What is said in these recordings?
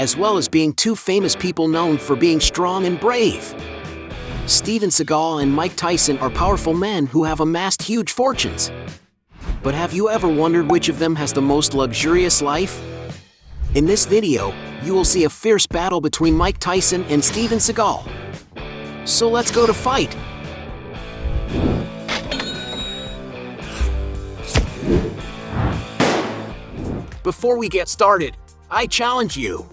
as well as being two famous people known for being strong and brave. Steven Seagal and Mike Tyson are powerful men who have amassed huge fortunes. But have you ever wondered which of them has the most luxurious life? In this video, you will see a fierce battle between Mike Tyson and Steven Seagal. So let's go to fight! Before we get started, I challenge you.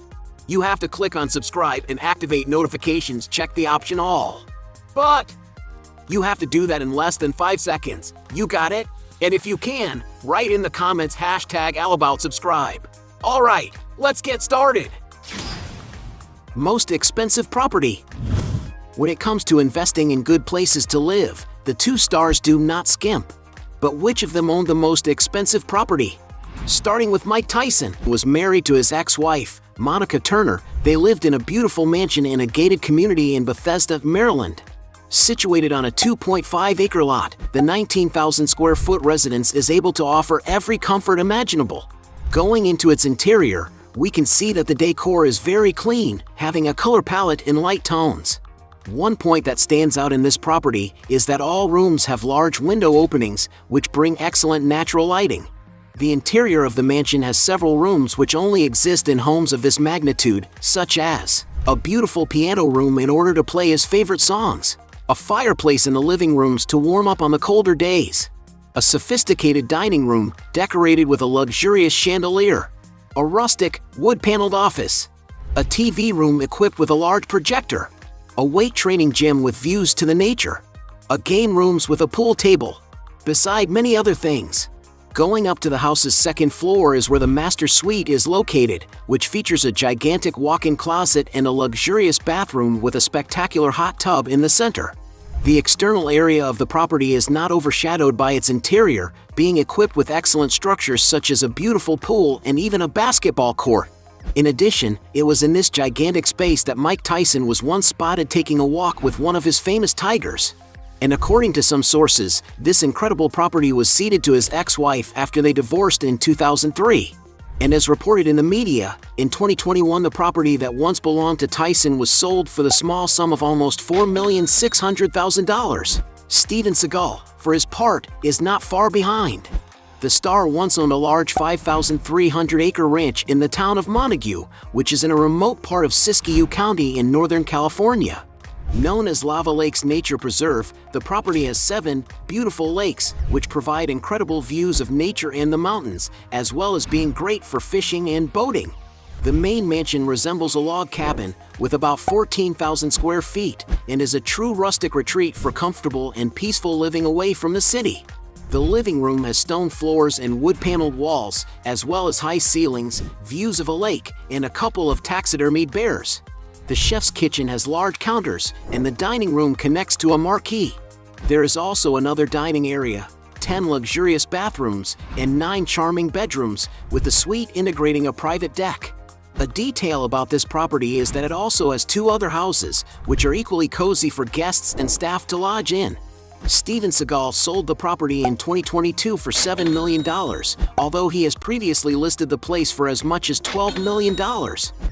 You have to click on subscribe and activate notifications, check the option all. But you have to do that in less than 5 seconds. You got it? And if you can, write in the comments #allaboutSubscribe. Alright, let's get started. Most expensive property. When it comes to investing in good places to live, the two stars do not skimp. But which of them owned the most expensive property? Starting with Mike Tyson, who was married to his ex-wife, Monica Turner. They lived in a beautiful mansion in a gated community in Bethesda, Maryland. Situated on a 2.5-acre lot, the 19,000-square-foot residence is able to offer every comfort imaginable. Going into its interior, we can see that the decor is very clean, having a color palette in light tones. One point that stands out in this property is that all rooms have large window openings, which bring excellent natural lighting. The interior of the mansion has several rooms which only exist in homes of this magnitude, such as a beautiful piano room in order to play his favorite songs, a fireplace in the living rooms to warm up on the colder days, a sophisticated dining room decorated with a luxurious chandelier, a rustic, wood-paneled office, a TV room equipped with a large projector, a weight training gym with views to the nature, a game rooms with a pool table, beside many other things. Going up to the house's second floor is where the master suite is located, which features a gigantic walk-in closet and a luxurious bathroom with a spectacular hot tub in the center. The external area of the property is not overshadowed by its interior, being equipped with excellent structures such as a beautiful pool and even a basketball court. In addition, it was in this gigantic space that Mike Tyson was once spotted taking a walk with one of his famous tigers. And according to some sources, this incredible property was ceded to his ex-wife after they divorced in 2003. And as reported in the media, in 2021 the property that once belonged to Tyson was sold for the small sum of almost $4,600,000. Steven Seagal, for his part, is not far behind. The star once owned a large 5,300-acre ranch in the town of Montague, which is in a remote part of Siskiyou County in Northern California. Known as Lava Lakes Nature Preserve, the property has 7 beautiful lakes, which provide incredible views of nature and the mountains, as well as being great for fishing and boating. The main mansion resembles a log cabin with about 14,000 square feet and is a true rustic retreat for comfortable and peaceful living away from the city. The living room has stone floors and wood-paneled walls, as well as high ceilings, views of a lake, and a couple of taxidermied bears. The chef's kitchen has large counters, and the dining room connects to a marquee. There is also another dining area, 10 luxurious bathrooms, and 9 charming bedrooms, with the suite integrating a private deck. A detail about this property is that it also has 2 other houses, which are equally cozy for guests and staff to lodge in. Steven Seagal sold the property in 2022 for $7 million, although he has previously listed the place for as much as $12 million.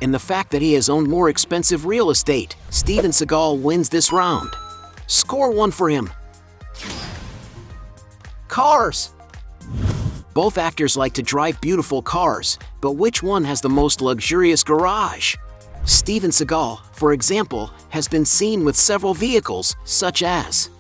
And the fact that he has owned more expensive real estate, Steven Seagal wins this round. Score 1 for him. Cars. Both actors like to drive beautiful cars, but which one has the most luxurious garage? Steven Seagal, for example, has been seen with several vehicles, such as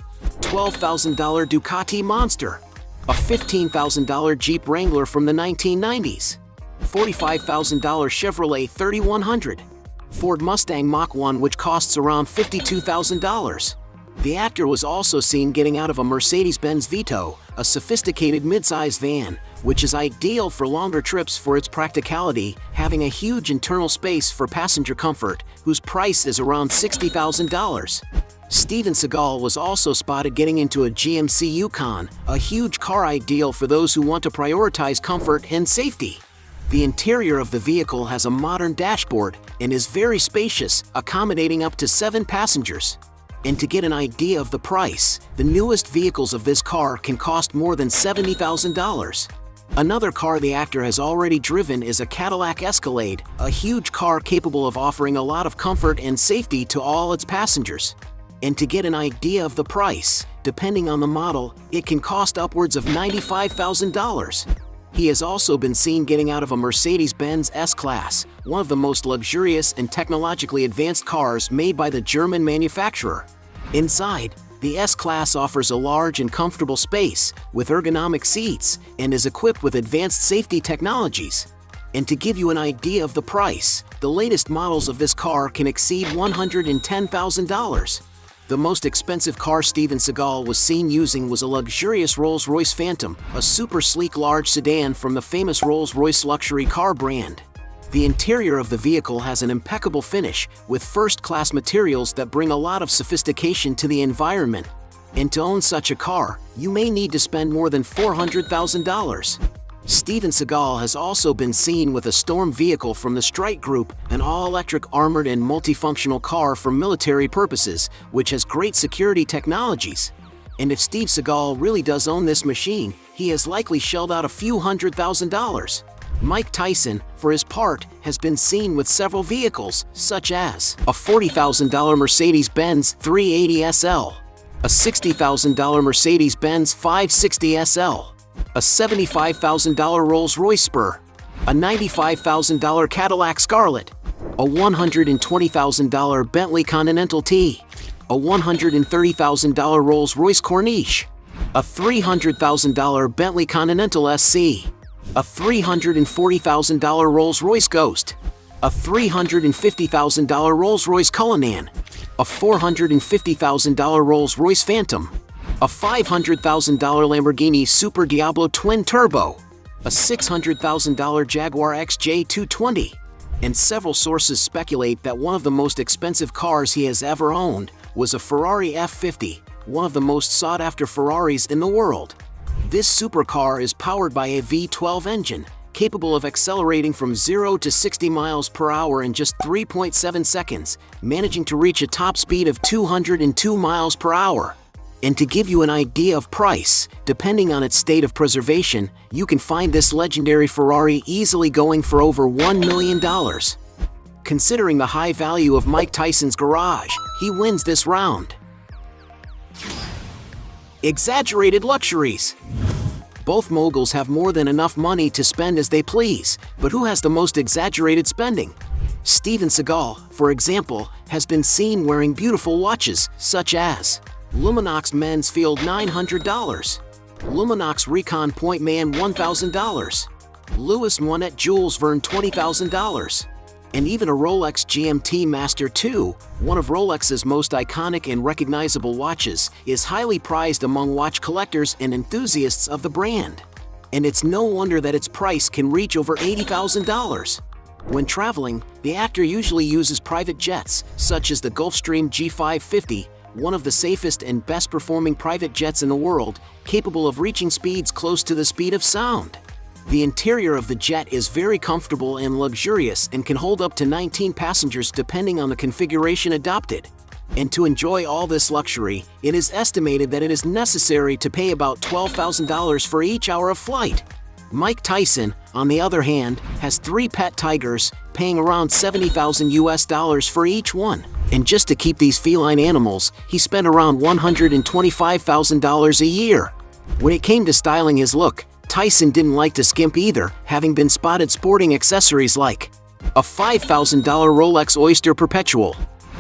$12,000 Ducati Monster, a $15,000 Jeep Wrangler from the 1990s, $45,000 Chevrolet 3100, Ford Mustang Mach-1 which costs around $52,000. The actor was also seen getting out of a Mercedes-Benz Vito, a sophisticated mid-size van, which is ideal for longer trips for its practicality, having a huge internal space for passenger comfort, whose price is around $60,000. Steven Seagal was also spotted getting into a GMC Yukon, a huge car ideal for those who want to prioritize comfort and safety. The interior of the vehicle has a modern dashboard and is very spacious, accommodating up to 7 passengers. And to get an idea of the price, the newest vehicles of this car can cost more than $70,000. Another car the actor has already driven is a Cadillac Escalade, a huge car capable of offering a lot of comfort and safety to all its passengers. And to get an idea of the price, depending on the model, it can cost upwards of $95,000. He has also been seen getting out of a Mercedes-Benz S-Class, one of the most luxurious and technologically advanced cars made by the German manufacturer. Inside, the S-Class offers a large and comfortable space with ergonomic seats and is equipped with advanced safety technologies. And to give you an idea of the price, the latest models of this car can exceed $110,000. The most expensive car Steven Seagal was seen using was a luxurious Rolls-Royce Phantom, a super sleek large sedan from the famous Rolls-Royce luxury car brand. The interior of the vehicle has an impeccable finish, with first-class materials that bring a lot of sophistication to the environment. And to own such a car, you may need to spend more than $400,000. Steven Seagal has also been seen with a Storm vehicle from the Strike Group, an all-electric armored and multifunctional car for military purposes, which has great security technologies. And if Steve Seagal really does own this machine, he has likely shelled out a few $100,000. Mike Tyson, for his part, has been seen with several vehicles, such as a $40,000 Mercedes-Benz 380 SL, a $60,000 Mercedes-Benz 560 SL, a $75,000 Rolls-Royce Spur, a $95,000 Cadillac Scarlet, a $120,000 Bentley Continental T, a $130,000 Rolls-Royce Corniche, a $300,000 Bentley Continental SC, a $340,000 Rolls-Royce Ghost, a $350,000 Rolls-Royce Cullinan, a $450,000 Rolls-Royce Phantom, a $500,000 Lamborghini Super Diablo Twin Turbo, a $600,000 Jaguar XJ220, and several sources speculate that one of the most expensive cars he has ever owned was a Ferrari F50, one of the most sought-after Ferraris in the world. This supercar is powered by a V12 engine, capable of accelerating from 0 to 60 miles per hour in just 3.7 seconds, managing to reach a top speed of 202 miles per hour. And to give you an idea of price, depending on its state of preservation, you can find this legendary Ferrari easily going for over $1 million. Considering the high value of Mike Tyson's garage, he wins this round. Exaggerated luxuries. Both moguls have more than enough money to spend as they please, but who has the most exaggerated spending? Steven Seagal, for example, has been seen wearing beautiful watches such as Luminox Men's Field $900, Luminox Recon Point Man $1,000, Louis Moinet Jules Verne $20,000, and even a Rolex GMT Master 2, one of Rolex's most iconic and recognizable watches, is highly prized among watch collectors and enthusiasts of the brand. And it's no wonder that its price can reach over $80,000. When traveling, the actor usually uses private jets, such as the Gulfstream G550, one of the safest and best-performing private jets in the world, capable of reaching speeds close to the speed of sound. The interior of the jet is very comfortable and luxurious and can hold up to 19 passengers depending on the configuration adopted. And to enjoy all this luxury, it is estimated that it is necessary to pay about $12,000 for each hour of flight. Mike Tyson, on the other hand, has 3 pet tigers, paying around $70,000 for each one. And just to keep these feline animals, he spent around $125,000 a year. When it came to styling his look, Tyson didn't like to skimp either, having been spotted sporting accessories like a $5,000 Rolex Oyster Perpetual,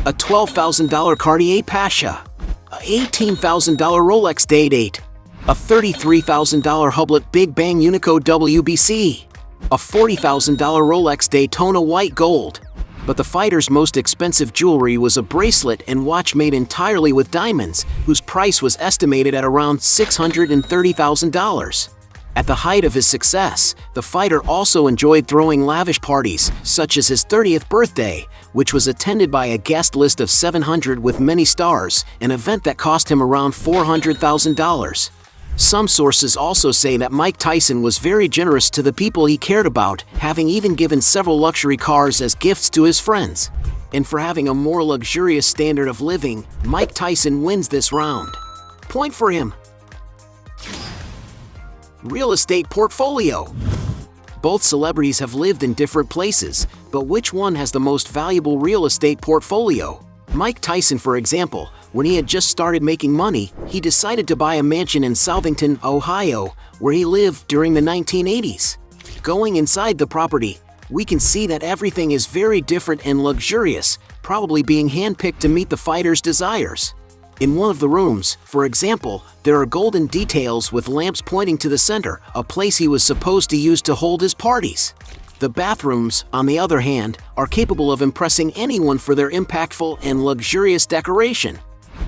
a $12,000 Cartier Pasha, a $18,000 Rolex Day-Date, a $33,000 Hublot Big Bang Unico WBC, a $40,000 Rolex Daytona White Gold. But the fighter's most expensive jewelry was a bracelet and watch made entirely with diamonds, whose price was estimated at around $630,000. At the height of his success, the fighter also enjoyed throwing lavish parties, such as his 30th birthday, which was attended by a guest list of 700 with many stars, an event that cost him around $400,000. Some sources also say that Mike Tyson was very generous to the people he cared about, having even given several luxury cars as gifts to his friends. And for having a more luxurious standard of living, Mike Tyson wins this round. Point for him. Real estate portfolio. Both celebrities have lived in different places, but which one has the most valuable real estate portfolio? Mike Tyson, for example, when he had just started making money, he decided to buy a mansion in Southington, Ohio, where he lived during the 1980s. Going inside the property, we can see that everything is very different and luxurious, probably being handpicked to meet the fighter's desires. In one of the rooms, for example, there are golden details with lamps pointing to the center, a place he was supposed to use to hold his parties. The bathrooms, on the other hand, are capable of impressing anyone for their impactful and luxurious decoration.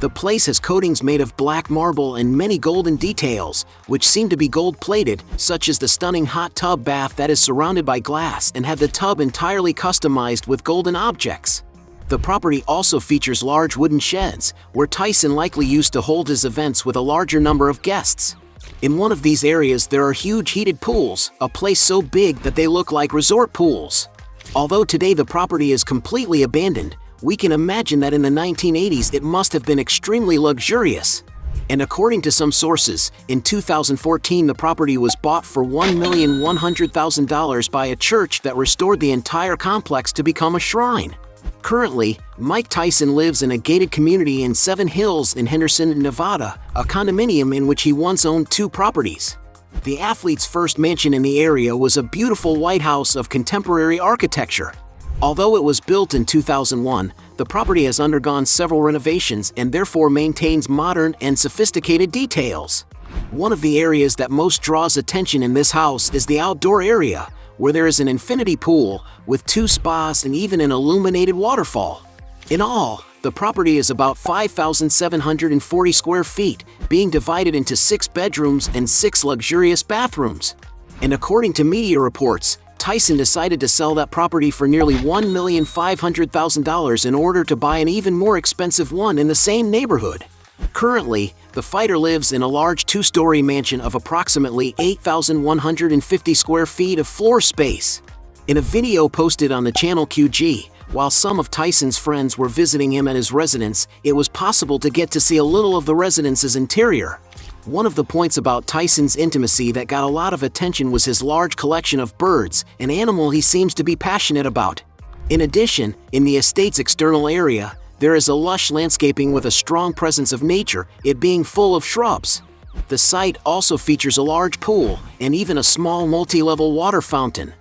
The place has coatings made of black marble and many golden details, which seem to be gold-plated, such as the stunning hot tub bath that is surrounded by glass and had the tub entirely customized with golden objects. The property also features large wooden sheds, where Tyson likely used to hold his events with a larger number of guests. In one of these areas there are huge heated pools, a place so big that they look like resort pools. Although today the property is completely abandoned, we can imagine that in the 1980s it must have been extremely luxurious. And according to some sources, in 2014 the property was bought for $1,100,000 by a church that restored the entire complex to become a shrine. Currently, Mike Tyson lives in a gated community in Seven Hills in Henderson, Nevada, a condominium in which he once owned 2 properties. The athlete's first mansion in the area was a beautiful white house of contemporary architecture. Although it was built in 2001, the property has undergone several renovations and therefore maintains modern and sophisticated details. One of the areas that most draws attention in this house is the outdoor area, where there is an infinity pool with 2 spas and even an illuminated waterfall. In all, the property is about 5,740 square feet, being divided into 6 bedrooms and 6 luxurious bathrooms. And according to media reports, Tyson decided to sell that property for nearly $1,500,000 in order to buy an even more expensive one in the same neighborhood. Currently, the fighter lives in a large 2-story mansion of approximately 8,150 square feet of floor space. In a video posted on the channel QG, while some of Tyson's friends were visiting him at his residence, it was possible to get to see a little of the residence's interior. One of the points about Tyson's intimacy that got a lot of attention was his large collection of birds, an animal he seems to be passionate about. In addition, in the estate's external area, there is a lush landscaping with a strong presence of nature, it being full of shrubs. The site also features a large pool and even a small multi-level water fountain.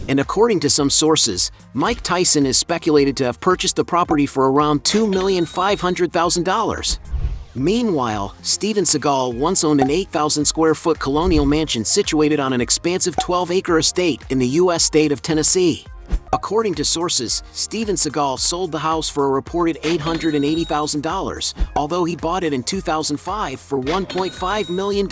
And according to some sources, Mike Tyson is speculated to have purchased the property for around $2,500,000. Meanwhile, Steven Seagal once owned an 8,000 square foot colonial mansion situated on an expansive 12-acre estate in the U.S. state of Tennessee. According to sources, Steven Seagal sold the house for a reported $880,000, although he bought it in 2005 for $1.5 million.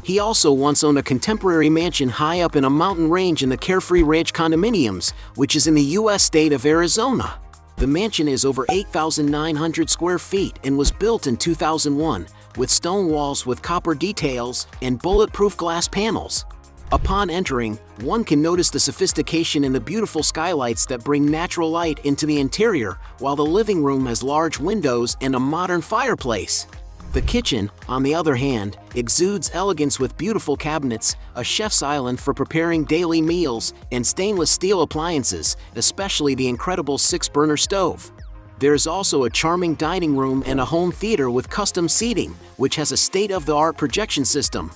He also once owned a contemporary mansion high up in a mountain range in the Carefree Ranch condominiums, which is in the U.S. state of Arizona. The mansion is over 8,900 square feet and was built in 2001, with stone walls with copper details and bulletproof glass panels. Upon entering, one can notice the sophistication in the beautiful skylights that bring natural light into the interior, while the living room has large windows and a modern fireplace. The kitchen, on the other hand, exudes elegance with beautiful cabinets, a chef's island for preparing daily meals, and stainless steel appliances, especially the incredible 6-burner stove. There is also a charming dining room and a home theater with custom seating, which has a state-of-the-art projection system.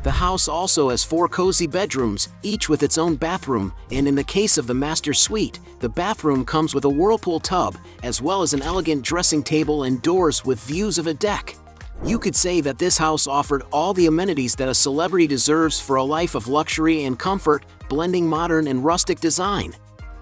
The house also has 4 cozy bedrooms, each with its own bathroom, and in the case of the master suite, the bathroom comes with a whirlpool tub, as well as an elegant dressing table and doors with views of a deck. You could say that this house offered all the amenities that a celebrity deserves for a life of luxury and comfort, blending modern and rustic design.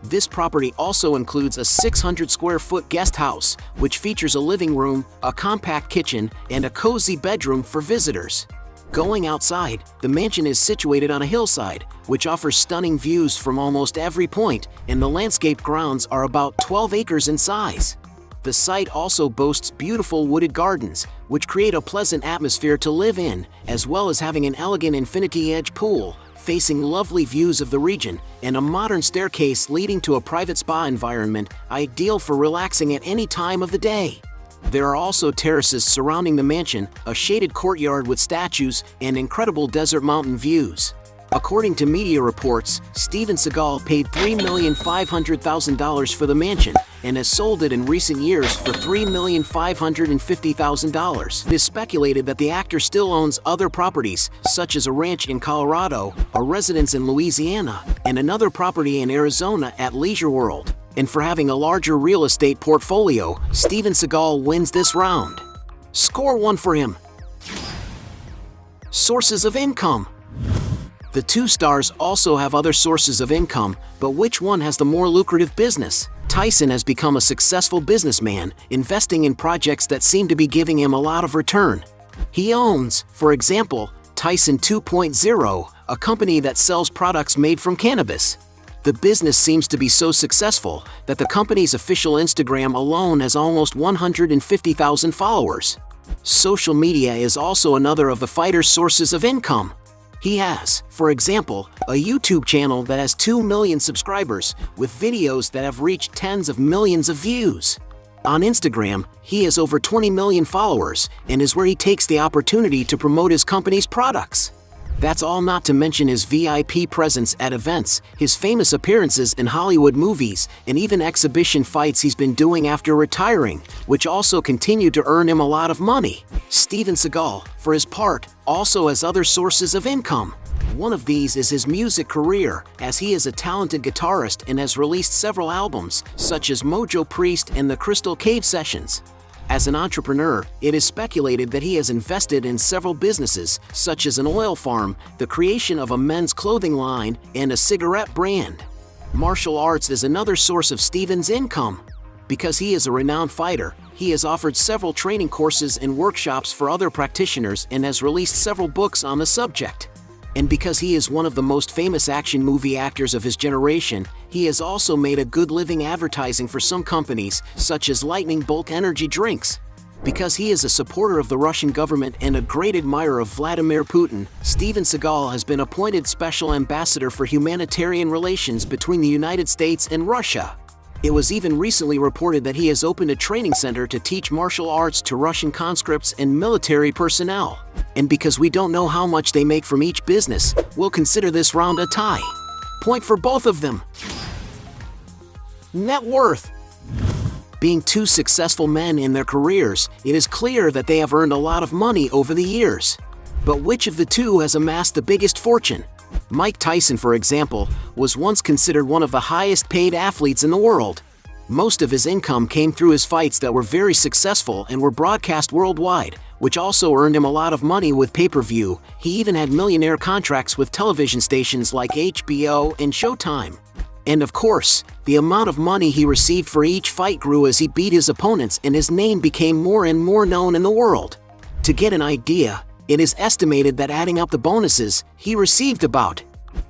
This property also includes a 600 square foot guest house, which features a living room, a compact kitchen, and a cozy bedroom for visitors. Going outside, the mansion is situated on a hillside, which offers stunning views from almost every point, and the landscape grounds are about 12 acres in size. The site also boasts beautiful wooded gardens, which create a pleasant atmosphere to live in, as well as having an elegant infinity-edge pool, facing lovely views of the region, and a modern staircase leading to a private spa environment, ideal for relaxing at any time of the day. There are also terraces surrounding the mansion, a shaded courtyard with statues, and incredible desert mountain views. According to media reports, Steven Seagal paid $3,500,000 for the mansion and has sold it in recent years for $3,550,000. It is speculated that the actor still owns other properties, such as a ranch in Colorado, a residence in Louisiana, and another property in Arizona at Leisure World. And for having a larger real estate portfolio, Steven Seagal wins this round. Score 1 for him. Sources of income. The two stars also have other sources of income, but which one has the more lucrative business? Tyson has become a successful businessman, investing in projects that seem to be giving him a lot of return. He owns, for example, Tyson 2.0, a company that sells products made from cannabis. The business seems to be so successful that the company's official Instagram alone has almost 150,000 followers. Social media is also another of the fighter's sources of income. He has, for example, a YouTube channel that has 2 million subscribers, with videos that have reached tens of millions of views. On Instagram, he has over 20 million followers, and is where he takes the opportunity to promote his company's products. That's all not to mention his VIP presence at events, his famous appearances in Hollywood movies, and even exhibition fights he's been doing after retiring, which also continue to earn him a lot of money. Steven Seagal, for his part, also has other sources of income. One of these is his music career, as he is a talented guitarist and has released several albums, such as Mojo Priest and the Crystal Cave Sessions. As an entrepreneur, it is speculated that he has invested in several businesses, such as an oil farm, the creation of a men's clothing line, and a cigarette brand. Martial arts is another source of Steven's income. Because he is a renowned fighter, he has offered several training courses and workshops for other practitioners and has released several books on the subject. And because he is one of the most famous action movie actors of his generation, he has also made a good living advertising for some companies, such as Lightning Bolt energy drinks. Because he is a supporter of the Russian government and a great admirer of Vladimir Putin, Steven Seagal has been appointed Special Ambassador for Humanitarian Relations between the United States and Russia. It was even recently reported that he has opened a training center to teach martial arts to Russian conscripts and military personnel. And because we don't know how much they make from each business, we'll consider this round a tie. Point for both of them. Net worth. Being two successful men in their careers, it is clear that they have earned a lot of money over the years. But which of the two has amassed the biggest fortune? Mike Tyson, for example, was once considered one of the highest paid athletes in the world. Most of his income came through his fights that were very successful and were broadcast worldwide, which also earned him a lot of money with pay-per-view. He even had millionaire contracts with television stations like HBO and Showtime. And of course, the amount of money he received for each fight grew as he beat his opponents and his name became more and more known in the world. To get an idea, it is estimated that adding up the bonuses, he received about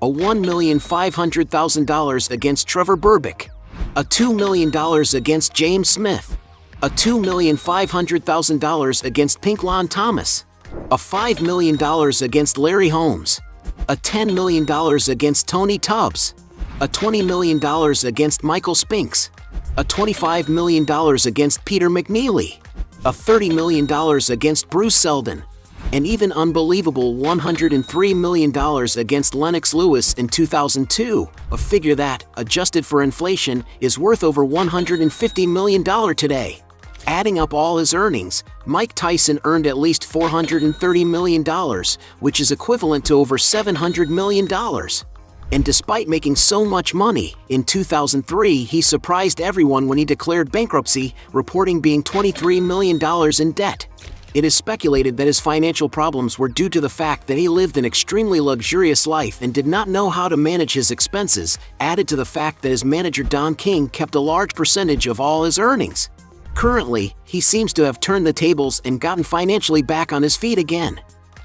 a $1,500,000 against Trevor Berbick, a $2 million against James Smith, a $2,500,000 against Pink Lon Thomas, a $5 million against Larry Holmes, a $10 million against Tony Tubbs, a $20 million against Michael Spinks, a $25 million against Peter McNeely, a $30 million against Bruce Seldon, and even unbelievable $103 million against Lennox Lewis in 2002, a figure that, adjusted for inflation, is worth over $150 million today. Adding up all his earnings, Mike Tyson earned at least $430 million, which is equivalent to over $700 million. And despite making so much money, in 2003 he surprised everyone when he declared bankruptcy, reporting being $23 million in debt. It is speculated that his financial problems were due to the fact that he lived an extremely luxurious life and did not know how to manage his expenses, added to the fact that his manager Don King kept a large percentage of all his earnings. Currently, he seems to have turned the tables and gotten financially back on his feet again.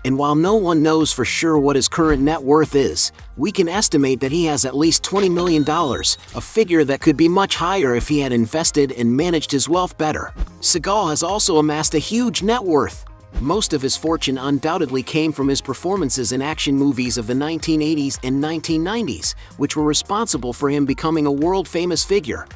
And while no one knows for sure what his current net worth is, we can estimate that he has at least $20 million, a figure that could be much higher if he had invested and managed his wealth better. Seagal has also amassed a huge net worth. Most of his fortune undoubtedly came from his performances in action movies of the 1980s and 1990s, which were responsible for him becoming a world-famous figure.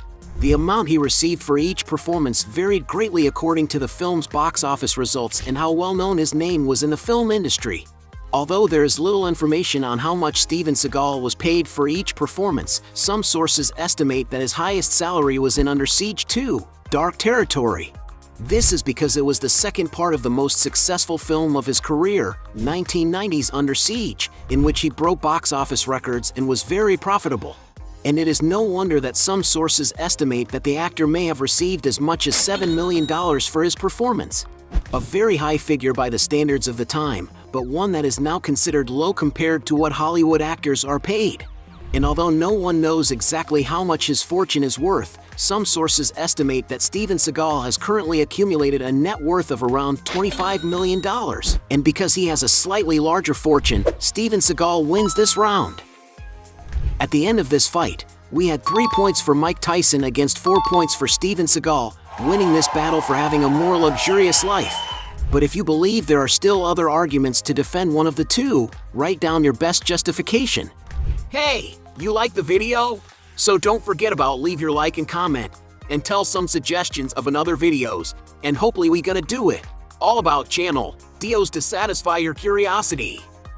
The amount he received for each performance varied greatly according to the film's box office results and how well known his name was in the film industry. Although there is little information on how much Steven Seagal was paid for each performance, some sources estimate that his highest salary was in Under Siege 2: Dark Territory. This is because it was the second part of the most successful film of his career, 1990's Under Siege, in which he broke box office records and was very profitable. And it is no wonder that some sources estimate that the actor may have received as much as $7 million for his performance. A very high figure by the standards of the time, but one that is now considered low compared to what Hollywood actors are paid. And although no one knows exactly how much his fortune is worth, some sources estimate that Steven Seagal has currently accumulated a net worth of around $25 million. And because he has a slightly larger fortune, Steven Seagal wins this round. At the end of this fight, we had 3 points for Mike Tyson against 4 points for Steven Seagal, winning this battle for having a more luxurious life. But if you believe there are still other arguments to defend one of the two, write down your best justification. Hey, you like the video? So don't forget about leave your like and comment, and tell some suggestions of another videos, and hopefully we gonna do it. All about channel Dios to satisfy your curiosity.